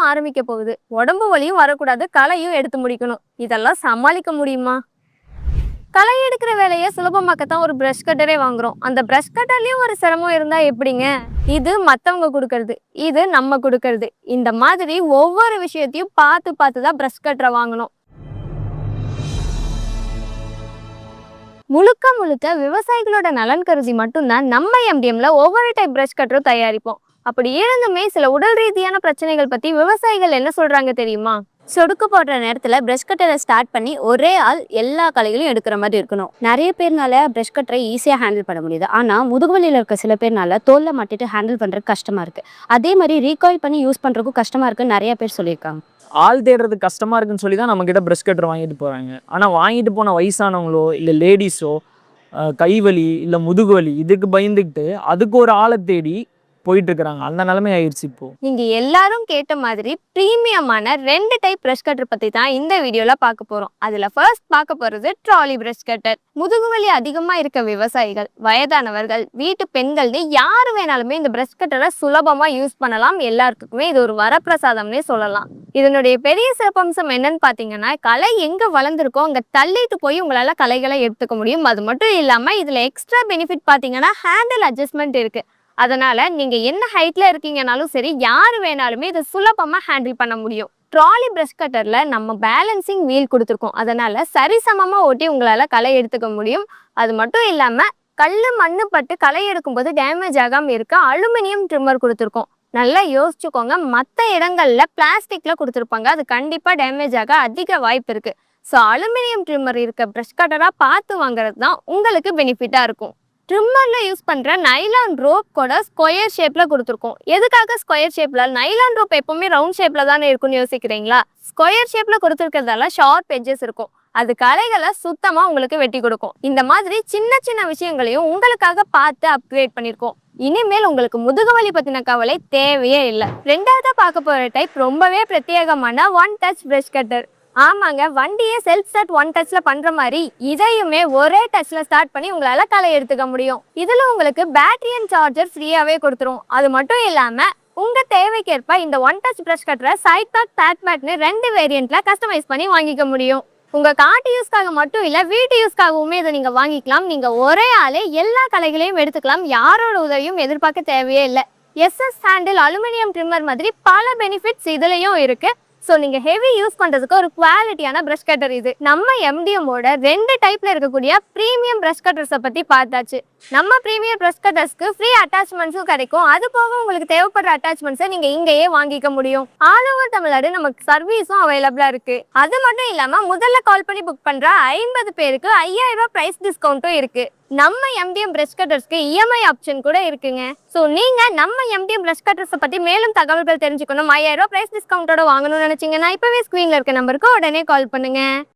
ஆரம்பிக்க போகுது. உடம்பு வலியும் வரக்கூடாது, களையும் எடுத்து முடிக்கணும். இதெல்லாம் சமாளிக்க முடியுமா? களை எடுக்கிற வேலையை சுலபமாக்கத்தான் ஒரு பிரஷ் கட்டரே வாங்குறோம். அந்த பிரஷ் கட்டர்லயும் ஒரு சிரமம் இருந்தா எப்படிங்க? இது மத்தவங்க கொடுக்கறது, இது நம்ம கொடுக்கறது. இந்த மாதிரி ஒவ்வொரு விஷயத்தையும் பார்த்து பார்த்து தான் பிரஷ் கட்டரை வாங்கணும். முழுக்க முழுக்க விவசாயிகளோட நலன் கருதி மட்டும்தான் நம்ம எம்டிஎம்ல ஒவ்வொரு டைப் பிரஷ் கட்டரும் தயாரிப்போம். அப்படி இருந்துமே சில உடல் ரீதியான பிரச்சனைகள் பத்தி விவசாயிகள் என்ன சொல்றாங்க தெரியுமா? சொடுக்கு போடுற நேரத்தில் ப்ரஷ் கட்டரை ஸ்டார்ட் பண்ணி ஒரே ஆள் எல்லா கலைகளையும் எடுக்கிற மாதிரி இருக்கணும். நிறைய பேர்னால ப்ரஷ் கட்டரை ஈஸியாக ஹேண்டில் பண்ண முடியுது. ஆனால் முதுகுவலியில் இருக்க சில பேர்னால தோலில் மாட்டிட்டு ஹேண்டில் பண்ணுறது கஷ்டமாக இருக்குது. அதே மாதிரி ரீகாயில் பண்ணி யூஸ் பண்ணுறதுக்கும் கஷ்டமாக இருக்குன்னு நிறைய பேர் சொல்லியிருக்காங்க. ஆள் தேடுறது கஷ்டமாக இருக்குன்னு சொல்லி தான் நம்மக்கிட்ட ப்ரஷ் கட்டர் வாங்கிட்டு போகிறாங்க. ஆனால் வாங்கிட்டு போன வயசானவங்களோ இல்லை லேடிஸோ கைவலி இல்லை முதுகுவலி இதுக்கு பயந்துக்கிட்டு அதுக்கு ஒரு ஆளை தேடி போயிட்டு இருக்கிறாங்க. அந்த நிலைமை ஆயிடுச்சு இப்போ. நீங்க எல்லாரும் கேட்ட மாதிரி பிரீமியமான 2 டைப் பிரஷ் கட்டர் பத்தி தான் இந்த வீடியோல பார்க்க போறோம். அதுல ஃபர்ஸ்ட் பார்க்க போறது ட்ராலி பிரஷ் கட்டர். முதுகுவலி அதிகமா இருக்க விவசாயிகள், வயதானவர்கள், வீட்டு பெண்கள்னு யாரு வேணாலுமே இந்த பிரஷ் கட்டரை சுலபமா யூஸ் பண்ணலாம். எல்லாருக்குமே இது ஒரு வரப்பிரசாதம்னே சொல்லலாம். இதனுடைய பெரிய சிறப்பம்சம் என்னன்னு பாத்தீங்கன்னா, களை எங்க வளர்ந்துருக்கோ அங்க தள்ளிட்டு போய் உங்களால களைகளை எடுத்துக்க முடியும். அது மட்டும் இல்லாம இதுல எக்ஸ்ட்ரா பெனிஃபிட் பாத்தீங்கன்னா ஹேண்டில் அட்ஜஸ்ட்மெண்ட் இருக்கு. அதனால நீங்க என்ன ஹைட்ல இருக்கீங்கனாலும் சரி, யாரு வேணாலுமே இதை சுலபமா ஹேண்டில் பண்ண முடியும். ட்ராலி பிரஷ் கட்டர்ல நம்ம பேலன்சிங் வீல் கொடுத்துருக்கோம். அதனால சரிசமமா ஓட்டி உங்களால களை எடுத்துக்க முடியும். அது மட்டும் இல்லாம கல்லு மண்ணு பட்டு களை எடுக்கும்போது டேமேஜ் ஆகாம இருக்க அலுமினியம் ட்ரிம்மர் கொடுத்துருக்கோம். நல்லா யோசிச்சுக்கோங்க, மற்ற இடங்கள்ல பிளாஸ்டிக்ல கொடுத்துருப்பாங்க, அது கண்டிப்பா டேமேஜ் ஆக அதிக வாய்ப்பு இருக்கு. ஸோ அலுமினியம் ட்ரிம்மர் இருக்க பிரஷ் கட்டரா பார்த்து வாங்குறது தான் உங்களுக்கு பெனிஃபிட்டா இருக்கும். ட்ரிம்மர்ல யூஸ் பண்ற நைலான் ரோப் கூட ஸ்கொயர் ஷேப்ல கொடுத்துருக்கோம். எதுக்காக ஸ்கொயர் ஷேப்ல? நைலான் ரோப் எப்பவுமே ரவுண்ட் ஷேப்ல தானே இருக்கும்னு யோசிக்கிறீங்களா? ஸ்கொயர் ஷேப்ல கொடுத்துருக்கிறதால ஷார்ப் எட்ஜஸ் இருக்கும். அது களைகளை சுத்தமா உங்களுக்கு வெட்டி கொடுக்கும். இந்த மாதிரி சின்ன சின்ன விஷயங்களையும் உங்களுக்காக பார்த்து அப்கிரேட் பண்ணிருக்கோம். இனிமேல் உங்களுக்கு முதுகுவலி பத்தின கவலை தேவையே இல்லை. ரெண்டாவதா பார்க்க போற டைப் ரொம்பவே பிரத்யேகமான ஒன் டச் பிரஷ் கட்டர். ஆமாங்க, வண்டியை செல்ஃப் ஸ்டார்ட் ஒன் டச்ல பண்ற மாதிரி இதையுமே ஒரே டச்ல ஸ்டார்ட் பண்ணி உங்களால களை எடுத்துக்க முடியும். இதுல உங்களுக்கு பேட்டரி அண்ட் சார்ஜர் ஃப்ரீயாவே கொடுத்துரும். அது மட்டும் இல்லாம உங்க தேவைக்கேற்ப இந்த ஒன் டச் பிரஷ் கட்டரை சைட் கட், பேட் மேட்னு 2 வேரியன்ட்ல கஸ்டமைஸ் பண்ணி வாங்கிக்க முடியும். உங்க காட்டு யூஸ்க்காக மட்டும் இல்ல, வீட்டு யூஸ்க்காகவுமே இதை நீங்க வாங்கிக்கலாம். நீங்க ஒரே ஆளே எல்லா களைகளையும் எடுத்துக்கலாம். யாரோட உதவியும் எதிர்பார்க்க தேவையே இல்லை. எஸ்எஸ் ஹேண்டில், அலுமினியம் ட்ரிம்மர் மாதிரி பல பெனிஃபிட்ஸ் இதுலயும் இருக்கு. ஸோ நீங்கள் ஹெவி யூஸ் பண்ணுறதுக்கு ஒரு குவாலிட்டியான ப்ரஷ் கட்டர் இது. நம்ம எம்டிஎம்மோட 2 டைப்பில் இருக்கக்கூடிய ப்ரீமியம் ப்ரஷ் கட்டர்ஸை பற்றி பார்த்தாச்சு. நம்ம ப்ரீமியம் ப்ரஷ் கட்டர்ஸ்க்கு ஃப்ரீ அட்டாச்மெண்ட்ஸும் கிடைக்கும். அது போக உங்களுக்கு தேவைப்படுற அட்டாச்மெண்ட்ஸை நீங்கள் இங்கேயே வாங்கிக்க முடியும். ஆல் ஓவர் தமிழ்நாடு நமக்கு சர்வீஸும் அவைலபிளாக இருக்குது. அது மட்டும் இல்லாமல் முதல்ல கால் பண்ணி புக் பண்ணுற 50 பேருக்கு 5000 ரூபாய் ப்ரைஸ் டிஸ்கவுண்ட்டும் இருக்குது. நம்ம எம்டிஎம் பிரஷ் கட்டர்ஸ்க்கு இஎம்ஐ ஆப்ஷன் கூட இருக்குங்க. ஸோ நீங்க நம்ம எம்டிஎம் பிரஷ் கட்டர்ஸை பத்தி மேலும் தகவல்கள் தெரிஞ்சுக்கணும், 5000 ரூபாய் பிரைஸ் டிஸ்கவுண்டோட வாங்கணும்னு நினைச்சீங்கன்னா இப்பவே ஸ்கிரீன்ல இருக்க நம்பருக்கு உடனே கால் பண்ணுங்க.